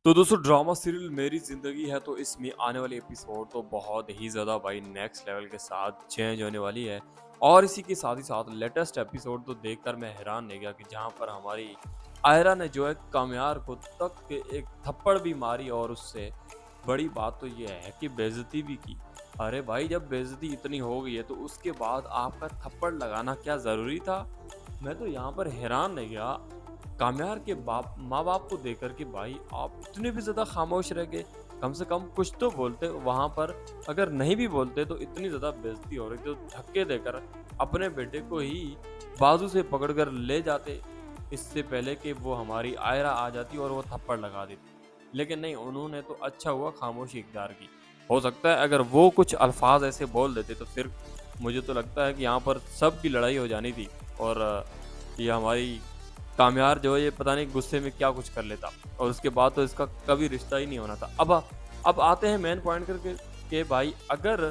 तो दोस्तों drama serial मेरी ज़िंदगी है तो इसमें आने वाली एपिसोड तो बहुत ही ज़्यादा भाई नेक्स्ट लेवल के साथ चेंज होने वाली है। और इसी के साथ ही साथ लेटेस्ट एपिसोड तो देखकर मैं हैरान रह गया कि जहाँ पर हमारी आयरा ने जो है कामयार को तक के एक थप्पड़ भी मारी और उससे बड़ी बात तो ये है कि बेइज्जती भी की। अरे भाई जब बेइज्जती इतनी हो गई है तो उसके बाद आपका थप्पड़ लगाना क्या ज़रूरी था? मैं तो यहाँ पर हैरान रह गया कामयार के बाप माँ-बाप को देकर कि भाई आप इतने भी ज़्यादा खामोश रह गए, कम से कम कुछ तो बोलते वहाँ पर। अगर नहीं भी बोलते तो इतनी ज़्यादा बेइज़्ज़ती हो रही थी तो धक्के देकर अपने बेटे को ही बाजू से पकड़कर ले जाते, इससे पहले कि वो हमारी आयरा आ जाती और वो थप्पड़ लगा देती। लेकिन नहीं, उन्होंने तो अच्छा हुआ खामोशी इख्तियार की। हो सकता है अगर वो कुछ अल्फ़ाज़ ऐसे बोल देते तो फिर मुझे तो लगता है कि यहाँ पर सबकी लड़ाई हो जानी थी और ये हमारी कामयार जो है ये पता नहीं गुस्से में क्या कुछ कर लेता और उसके बाद तो इसका कभी रिश्ता ही नहीं होना था। अब आते हैं मेन पॉइंट करके कि भाई अगर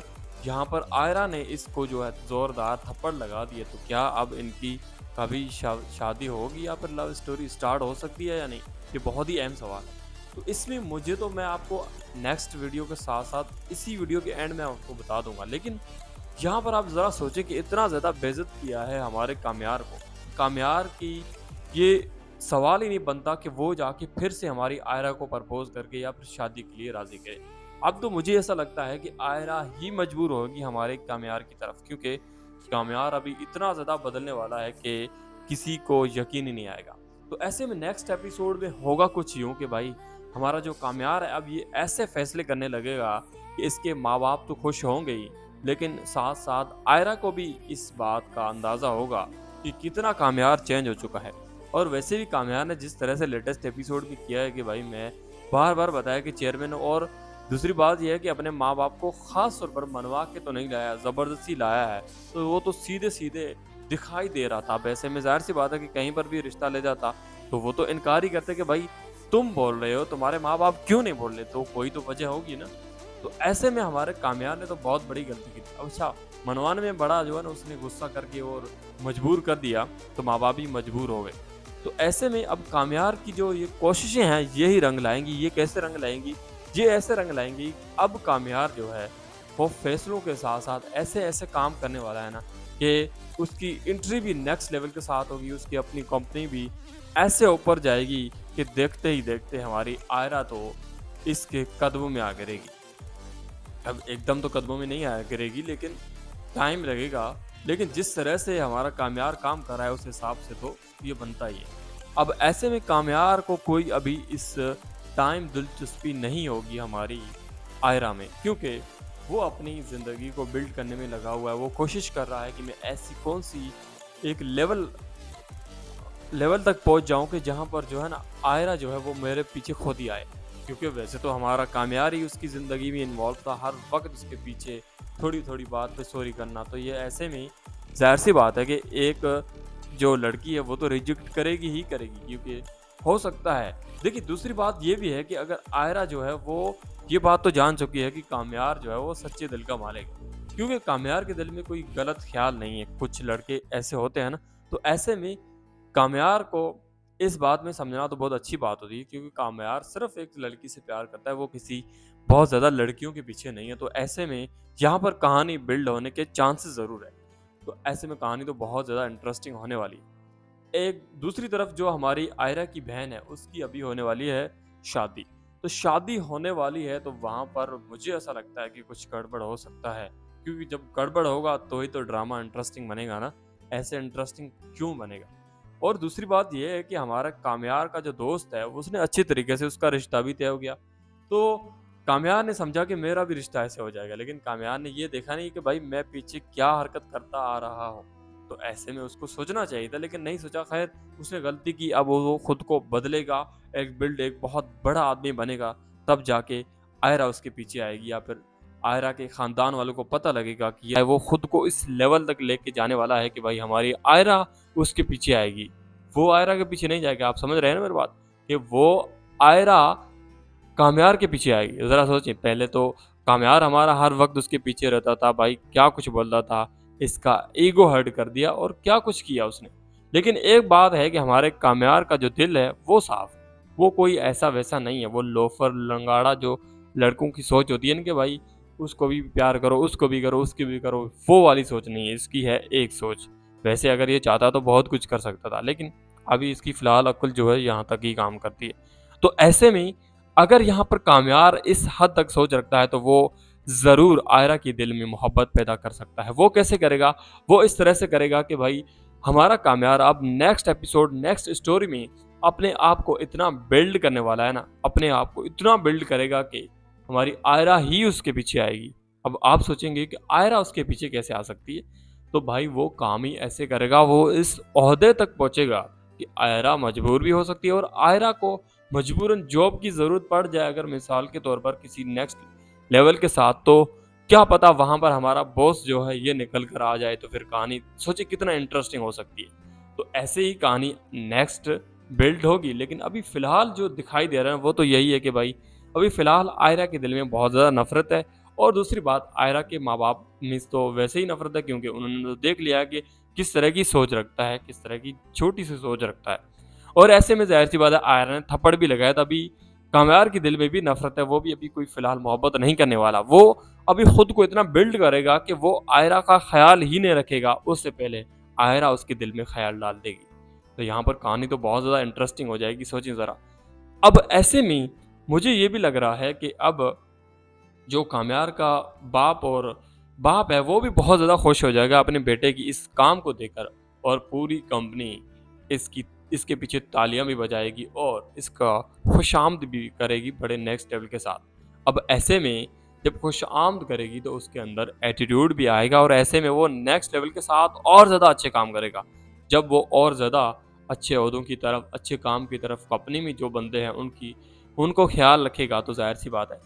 यहाँ पर आयरा ने इसको जो है ज़ोरदार थप्पड़ लगा दिए तो क्या अब इनकी कभी शादी होगी या फिर लव स्टोरी स्टार्ट हो सकती है या नहीं? ये बहुत ही अहम सवाल है। तो इसमें मुझे तो मैं आपको नेक्स्ट वीडियो के साथ-साथ इसी वीडियो के एंड में आपको बता दूँगा। लेकिन यहाँ पर आप ज़रा सोचें कि इतना ज़्यादा बेइज़्ज़त किया है हमारे कामयार को। कामयार की ये सवाल ही नहीं बनता कि वो जाके फिर से हमारी आयरा को प्रपोज़ करके या फिर शादी के लिए राज़ी करे। अब तो मुझे ऐसा लगता है कि आयरा ही मजबूर होगी हमारे कामयार की तरफ, क्योंकि कामयार अभी इतना ज़्यादा बदलने वाला है कि किसी को यकीन ही नहीं आएगा। तो ऐसे में नेक्स्ट एपिसोड में होगा कुछ यूँ कि भाई हमारा जो कामयार है अब ये ऐसे फैसले करने लगेगा कि इसके माँ-बाप तो खुश होंगे ही, लेकिन साथ-साथ आयरा को भी इस बात का अंदाज़ा होगा कि कितना कामयार चेंज हो चुका है। और वैसे भी कामयार ने जिस तरह से लेटेस्ट एपिसोड में किया है कि भाई मैं बार-बार बताया कि चेयरमैन, और दूसरी बात ये है कि अपने माँ-बाप को ख़ास तौर पर मनवा के तो नहीं लाया, ज़बरदस्ती लाया है। तो वो तो सीधे-सीधे दिखाई दे रहा था। अब ऐसे में ज़ाहिर-सी बात है कि कहीं पर भी रिश्ता ले जाता, तो वो तो इनकार ही करते कि भाई तुम बोल रहे हो, तुम्हारे माँ-बाप क्यों नहीं बोल रहे? तो कोई तो वजह होगी ना। तो ऐसे में हमारे कामयार ने तो बहुत बड़ी गलती की थी। अब अच्छा, मनवाने में बड़ा जो है ना उसने गुस्सा करके और मजबूर कर दिया, तो माँ-बाप भी मजबूर हो गए। तो ऐसे में अब कामयार की जो ये कोशिशें हैं यही रंग लाएँगी। ये कैसे रंग लाएँगी? ये ऐसे रंग लाएँगी, अब कामयार जो है वो फैसलों के साथ-साथ ऐसे-ऐसे काम करने वाला है ना कि उसकी एंट्री भी नेक्स्ट लेवल के साथ होगी, उसकी अपनी कंपनी भी ऐसे ऊपर जाएगी कि देखते ही देखते हमारी आयरा तो इसके कदमों में आ गिरेगी। अब एकदम तो कदमों में नहीं आया गिरेगी, लेकिन टाइम लगेगा। लेकिन जिस तरह से हमारा कामयार काम कर रहा है उस हिसाब से तो ये बनता ही है। अब ऐसे में कामयार को कोई अभी इस टाइम दिलचस्पी नहीं होगी हमारी आयरा में, क्योंकि वो अपनी ज़िंदगी को बिल्ड करने में लगा हुआ है। वो कोशिश कर रहा है कि मैं ऐसी कौन-सी एक लेवल लेवल तक पहुँच जाऊँ कि जहाँ पर जो है ना आयरा जो है वो मेरे पीछे खुद ही आए। क्योंकि वैसे तो हमारा कामयार ही उसकी ज़िंदगी में इन्वॉल्व था, हर वक़्त उसके पीछे थोड़ी-थोड़ी बात पे सॉरी करना। तो ये ऐसे में ज़ाहिर-सी बात है कि एक जो लड़की है वो तो रिजेक्ट करेगी ही करेगी, क्योंकि हो सकता है। देखिए दूसरी बात ये भी है कि अगर आयरा जो है वो ये बात तो जान चुकी है कि कामयार जो है वो सच्चे दिल का मालिक है। क्योंकि कामयार के दिल में कोई गलत ख़्याल नहीं है। कुछ लड़के ऐसे होते हैं ना, तो ऐसे में कामयार को इस बात में समझना तो बहुत अच्छी बात होती है, क्योंकि कामयार सिर्फ़ एक लड़की से प्यार करता है, वो किसी बहुत ज़्यादा लड़कियों के पीछे नहीं है। तो ऐसे में यहाँ पर कहानी बिल्ड होने के चांसेस ज़रूर है। तो ऐसे में कहानी तो बहुत ज़्यादा इंटरेस्टिंग होने वाली है। एक दूसरी तरफ जो हमारी आयरा की बहन है, उसकी अभी होने वाली है शादी। तो शादी होने वाली है तो वहाँ पर मुझे ऐसा लगता है कि कुछ गड़बड़ हो सकता है। क्योंकि जब गड़बड़ होगा तो ही तो ड्रामा इंटरेस्टिंग बनेगा ना, ऐसे इंटरेस्टिंग क्यों बनेगा? और दूसरी बात ये है कि हमारा कामयार का जो दोस्त है, उसने अच्छे तरीके से उसका रिश्ता भी तय हो गया। तो कामयार ने समझा कि मेरा भी रिश्ता ऐसे हो जाएगा, लेकिन कामयार ने ये देखा नहीं कि भाई मैं पीछे क्या हरकत करता आ रहा हूँ। तो ऐसे में उसको सोचना चाहिए था, लेकिन नहीं सोचा। खैर, उसने गलती की, अब वो खुद को बदलेगा, एक बहुत बड़ा आदमी बनेगा, तब जाके आयरा उसके पीछे आएगी या फिर आयरा के ख़ानदान वालों को पता लगेगा कि ये वो खुद को इस लेवल तक लेके जाने वाला है कि भाई हमारी आयरा उसके पीछे आएगी। वो आयरा के पीछे नहीं जाएगा, आप समझ रहे हैं ना मेरी बात? कि वो आयरा कामयार के पीछे आएगी। ज़रा सोचिए, पहले तो कामयार हमारा हर वक़्त उसके पीछे रहता था, भाई क्या कुछ बोलता था, इसका ईगो हर्ट कर दिया और क्या कुछ किया उसने। लेकिन एक बात है कि हमारे कामयार का जो दिल है वो साफ़ है। वो कोई ऐसा वैसा नहीं है, वो लोफर लंगाड़ा जो लड़कों की सोच होती है ना कि भाई उसको भी प्यार करो, उसको भी करो, उसकी भी करो, वो वाली सोच नहीं है, इसकी है एक सोच। वैसे अगर ये चाहता तो बहुत कुछ कर सकता था, लेकिन अभी इसकी फ़िलहाल अक्ल जो है यहाँ तक ही काम करती है। तो ऐसे में अगर यहाँ पर कामयार इस हद तक सोच रखता है तो वो ज़रूर आयरा के दिल में मोहब्बत पैदा कर सकता है। वो कैसे करेगा? वो इस तरह से करेगा कि भाई हमारा कामयार अब नेक्स्ट एपिसोड, नेक्स्ट स्टोरी में अपने आप को इतना बिल्ड करने वाला है ना, अपने आप को इतना बिल्ड करेगा कि हमारी आयरा ही उसके पीछे आएगी। अब आप सोचेंगे कि आयरा उसके पीछे कैसे आ सकती है? तो भाई वो काम ही ऐसे करेगा, वो इस ओहदे तक पहुँचेगा कि आयरा मजबूर भी हो सकती है और आयरा को मजबूरन जॉब की ज़रूरत पड़ जाए अगर मिसाल के तौर पर किसी नेक्स्ट लेवल के साथ, तो क्या पता वहाँ पर हमारा बॉस जो है ये निकल कर आ जाए, तो फिर कहानी सोचिए कितना इंटरेस्टिंग हो सकती है। तो ऐसे ही कहानी नेक्स्ट बिल्ड होगी, लेकिन अभी फ़िलहाल जो दिखाई दे रहा है वो तो यही है कि भाई अभी फ़िलहाल आयरा के दिल में बहुत ज़्यादा नफ़रत है। और दूसरी बात, आयरा के माँ-बाप में तो वैसे ही नफ़रत है क्योंकि उन्होंने तो देख लिया है कि किस तरह की सोच रखता है, किस तरह की छोटी-सी सोच रखता है। और ऐसे में ज़ाहिर-सी बात है आयरा ने थप्पड़ भी लगाया, तभी कामयार के दिल में भी नफ़रत है, वो भी अभी कोई फ़िलहाल मोहब्बत नहीं करने वाला। वो अभी खुद को इतना बिल्ड करेगा कि वो आयरा का ख़्याल ही नहीं रखेगा, उससे पहले आयरा उसके दिल में ख़्याल डाल देगी। तो यहाँ पर कहानी तो बहुत ज़्यादा इंटरेस्टिंग हो जाएगी, सोचिए ज़रा। अब ऐसे में मुझे ये भी लग रहा है कि अब जो कामयार का बाप है वो भी बहुत ज़्यादा खुश हो जाएगा अपने बेटे की इस काम को देखकर, और पूरी कंपनी इसकी इसके पीछे तालियां भी बजाएगी और इसका खुशामद भी करेगी बड़े नेक्स्ट लेवल के साथ। अब ऐसे में जब खुशामद करेगी तो उसके अंदर एटीट्यूड भी आएगा और ऐसे में वो नेक्स्ट लेवल के साथ और ज़्यादा अच्छे काम करेगा। जब वो और ज़्यादा अच्छे ओहदों की तरफ, अच्छे काम की तरफ, कंपनी में जो बंदे हैं उनको ख्याल रखेगा, तो ज़ाहिर सी बात है।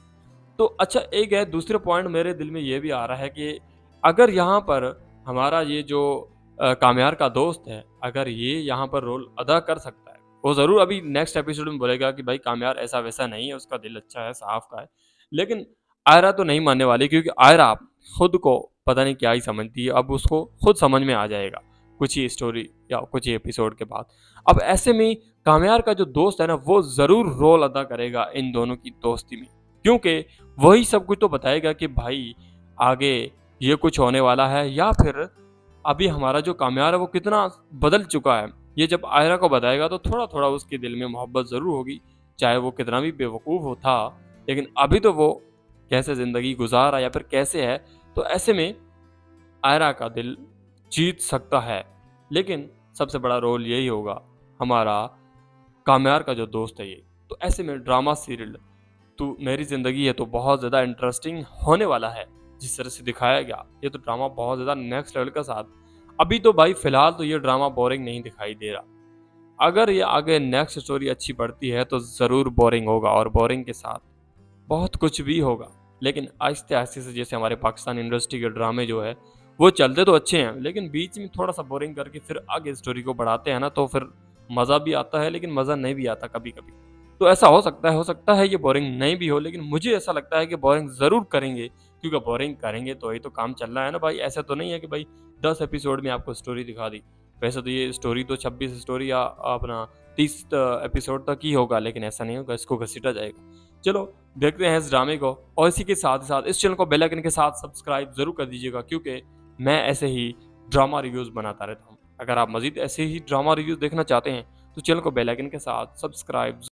तो अच्छा, एक है दूसरे पॉइंट मेरे दिल में ये भी आ रहा है कि अगर यहाँ पर हमारा ये जो कामयार का दोस्त है, अगर ये यहाँ पर रोल अदा कर सकता है, वो ज़रूर अभी नेक्स्ट एपिसोड में बोलेगा कि भाई कामयार ऐसा-वैसा नहीं है, उसका दिल अच्छा है, साफ का है। लेकिन आयरा तो नहीं मानने वाली क्योंकि आयरा खुद को पता नहीं क्या ही समझती है, अब उसको खुद समझ में आ जाएगा, कुछ ही स्टोरी या कुछ ही एपिसोड के बाद। अब ऐसे में कामयार का जो दोस्त है ना, वो ज़रूर रोल अदा करेगा इन दोनों की दोस्ती में। क्योंकि वही सब कुछ तो बताएगा कि भाई आगे ये कुछ होने वाला है, या फिर अभी हमारा जो कामयार है वो कितना बदल चुका है। ये जब आयरा को बताएगा तो थोड़ा-थोड़ा उसके दिल में मोहब्बत ज़रूर होगी, चाहे वो कितना भी बेवकूफ़ हो था, लेकिन अभी तो वो कैसे ज़िंदगी गुज़ार रहा है या फिर कैसे है, तो ऐसे में आयरा का दिल जीत सकता है। लेकिन सबसे बड़ा रोल यही होगा हमारा कामयार का जो दोस्त है ये। तो ऐसे में ड्रामा सीरियल तो मेरी ज़िंदगी है तो बहुत ज़्यादा इंटरेस्टिंग होने वाला है, जिस तरह से दिखाया गया। ये तो ड्रामा बहुत ज़्यादा नेक्स्ट लेवल का साथ। अभी तो भाई फ़िलहाल तो ये ड्रामा बोरिंग नहीं दिखाई दे रहा। अगर ये आगे नेक्स्ट स्टोरी अच्छी बढ़ती है तो ज़रूर बोरिंग होगा, और बोरिंग के साथ बहुत कुछ भी होगा। लेकिन आहिस्ते-आहिस्ते से जैसे हमारे पाकिस्तान इंडस्ट्री के ड्रामे जो है, वो चलते तो अच्छे हैं, लेकिन बीच में थोड़ा-सा बोरिंग करके फिर आगे स्टोरी को बढ़ाते हैं ना, तो फिर मज़ा भी आता है, लेकिन मज़ा नहीं भी आता कभी-कभी। तो ऐसा हो सकता है ये बोरिंग नहीं भी हो, लेकिन मुझे ऐसा लगता है कि बोरिंग ज़रूर करेंगे, क्योंकि बोरिंग करेंगे तो ही तो काम चल रहा है ना भाई। ऐसा तो नहीं है कि भाई 10 एपिसोड में आपको स्टोरी दिखा दी। वैसे तो ये स्टोरी तो 26 स्टोरी या अपना 30 एपिसोड तक ही होगा, लेकिन ऐसा नहीं होगा, इसको घसीटा जाएगा। चलो देखते हैं इस ड्रामे को, और इसी के साथ ही साथ इस चैनल को बेल आइकन के साथ सब्सक्राइब ज़रूर कर दीजिएगा, क्योंकि मैं ऐसे ही ड्रामा रिव्यूज़ बनाता रहता हूँ। अगर आप मज़ीद ऐसे ही ड्रामा रिव्यूज़ देखना चाहते हैं, तो चैनल को बेल आइकन के साथ सब्सक्राइब